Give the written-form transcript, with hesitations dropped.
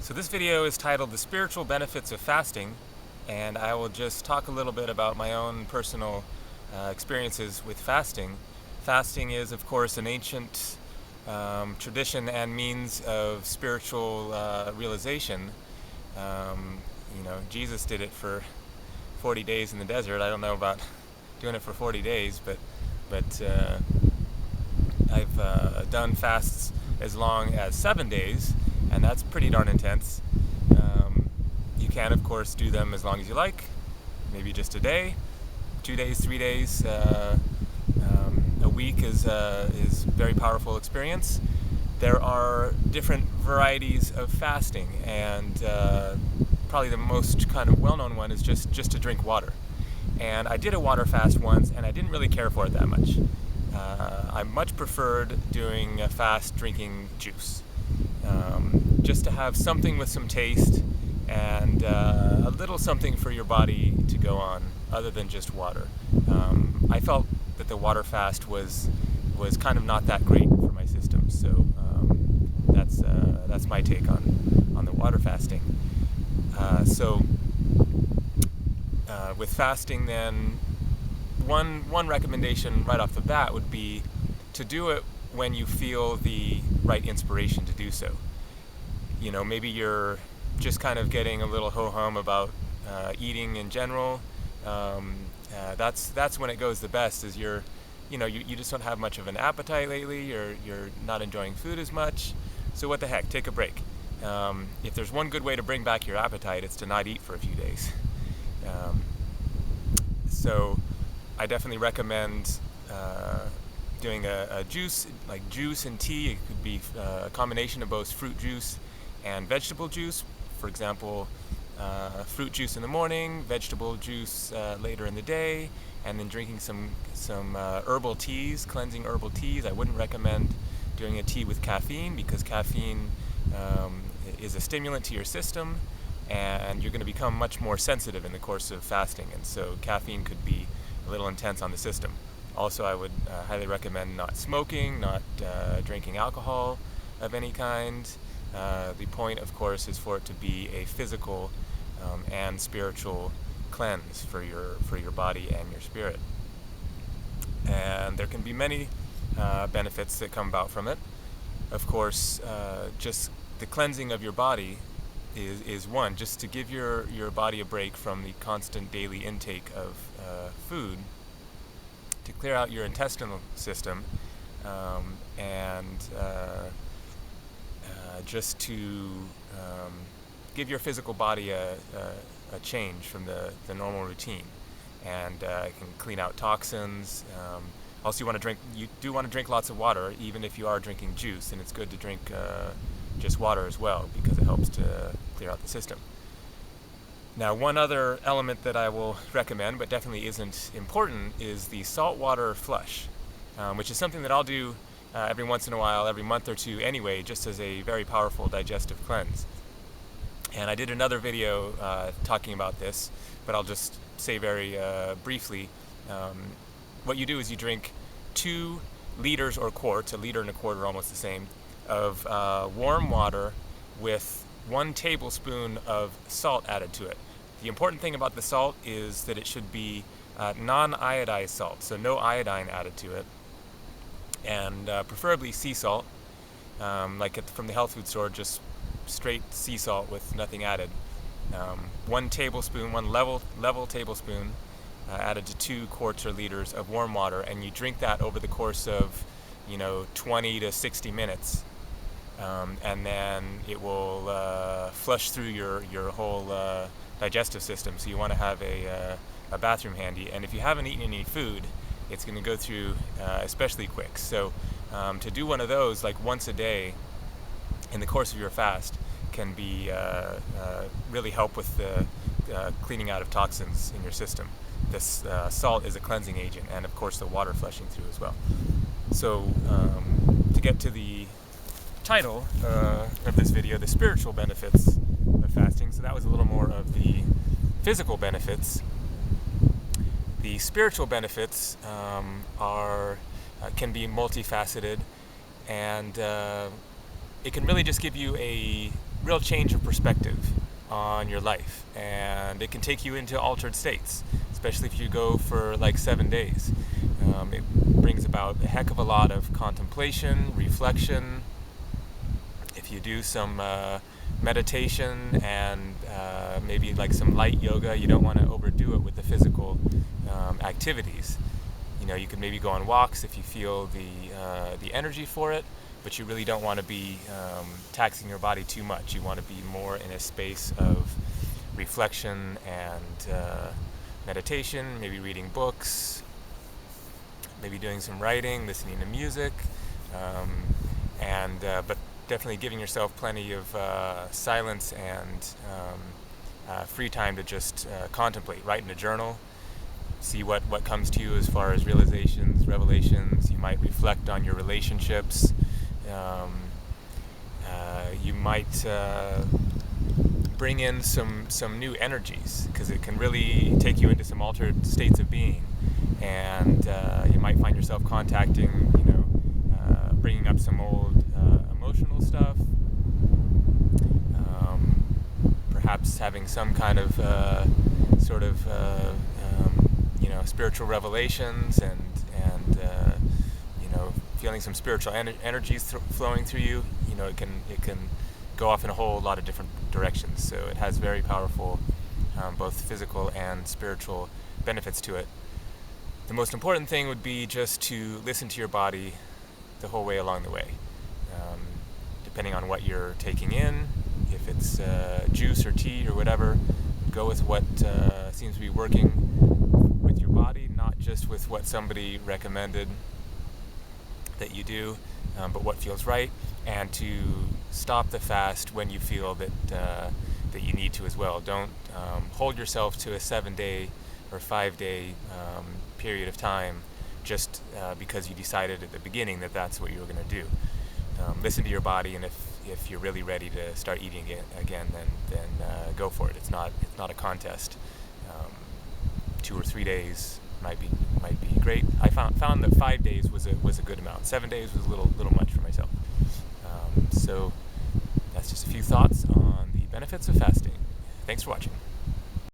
So this video is titled The Spiritual Benefits of Fasting, and I will just talk a little bit about my own personal experiences with fasting. Fasting is, of course, an ancient tradition and means of spiritual realization. Jesus did it for 40 days in the desert. I don't know about doing it for 40 days, but I've done fasts as long as 7 days, and that's pretty darn intense. You can, of course, do them as long as you like, maybe just a day, 2 days, 3 days. A week is a very powerful experience. There are different varieties of fasting, and probably the most kind of well-known one is just to drink water. And I did a water fast once, and I didn't really care for it that much. I much preferred doing a fast drinking juice, just to have something with some taste and a little something for your body to go on other than just water. I felt that the water fast was kind of not that great for my system, so that's my take on the water fasting. With fasting, then one recommendation right off the bat would be to do it when you feel the right inspiration to do so. Maybe you're just kind of getting a little ho-hum about eating in general. That's when it goes the best, is you just don't have much of an appetite lately, you're not enjoying food as much, so what the heck, take a break. If there's one good way to bring back your appetite, it's to not eat for a few days. So I definitely recommend doing a juice, like juice and tea. It could be a combination of both fruit juice and vegetable juice. For example, fruit juice in the morning, vegetable juice later in the day, and then drinking some herbal teas, cleansing herbal teas. I wouldn't recommend doing a tea with caffeine, because caffeine is a stimulant to your system, and you're going to become much more sensitive in the course of fasting, and so caffeine could be a little intense on the system. Also, I would highly recommend not smoking, not drinking alcohol of any kind. The point, of course, is for it to be a physical and spiritual cleanse for your body and your spirit. And there can be many benefits that come about from it. Of course, just the cleansing of your body is one, just to give your body a break from the constant daily intake of food, to clear out your intestinal system, and just to give your physical body a change from the normal routine, and it can clean out toxins. Also, you do want to drink lots of water, even if you are drinking juice, and it's good to drink just water as well, because it helps to clear out the system. Now, one other element that I will recommend, but definitely isn't important, is the saltwater flush, which is something that I'll do every once in a while, every month or two anyway, just as a very powerful digestive cleanse. And I did another video talking about this, but I'll just say very briefly. What you do is you drink 2 liters or quarts, a liter and a quart are almost the same, of warm water with 1 tablespoon of salt added to it. The important thing about the salt is that it should be non-iodized salt, so no iodine added to it, and preferably sea salt, from the health food store, just straight sea salt with nothing added. 1 tablespoon, 1 level tablespoon added to 2 quarts or liters of warm water, and you drink that over the course of 20 to 60 minutes, and then it will flush through your whole digestive system. So you want to have a bathroom handy, and if you haven't eaten any food, it's going to go through especially quick. So to do one of those like once a day in the course of your fast can be really help with the cleaning out of toxins in your system. This salt is a cleansing agent, and of course the water flushing through as well. So to get to the title of this video, the spiritual benefits of fasting, so that was a little more of the physical benefits. The spiritual benefits can be multifaceted, and it can really just give you a real change of perspective on your life, and it can take you into altered states, especially if you go for like 7 days. It brings about a heck of a lot of contemplation, reflection. If you do some meditation and maybe like some light yoga, you don't want to overdo it with the physical activities. You can maybe go on walks if you feel the energy for it, but you really don't want to be taxing your body too much. You want to be more in a space of reflection and meditation, maybe reading books, maybe doing some writing, listening to music, but definitely giving yourself plenty of silence and free time to just contemplate. Write in a journal, see what comes to you as far as realizations, revelations. You might reflect on your relationships. You might bring in some new energies, because it can really take you into some altered states of being, and you might find yourself contacting, bringing up some old emotional stuff, perhaps having some kind of spiritual revelations, and feeling some spiritual energies flowing through you. It can go off in a whole lot of different directions. So it has very powerful both physical and spiritual benefits to it. The most important thing would be just to listen to your body the whole way along the way. Depending on what you're taking in, if it's juice or tea or whatever, go with what seems to be working with your body, not just with what somebody recommended that you do, but what feels right, and to stop the fast when you feel that you need to as well. Don't hold yourself to a 7-day or 5-day period of time just because you decided at the beginning that that's what you were going to do. Listen to your body, and if you're really ready to start eating it again, then go for it. It's not a contest. 2 or 3 days might be great. I found that 5 days was a good amount. 7 days was a little much for myself. So that's just a few thoughts on the benefits of fasting. Thanks for watching.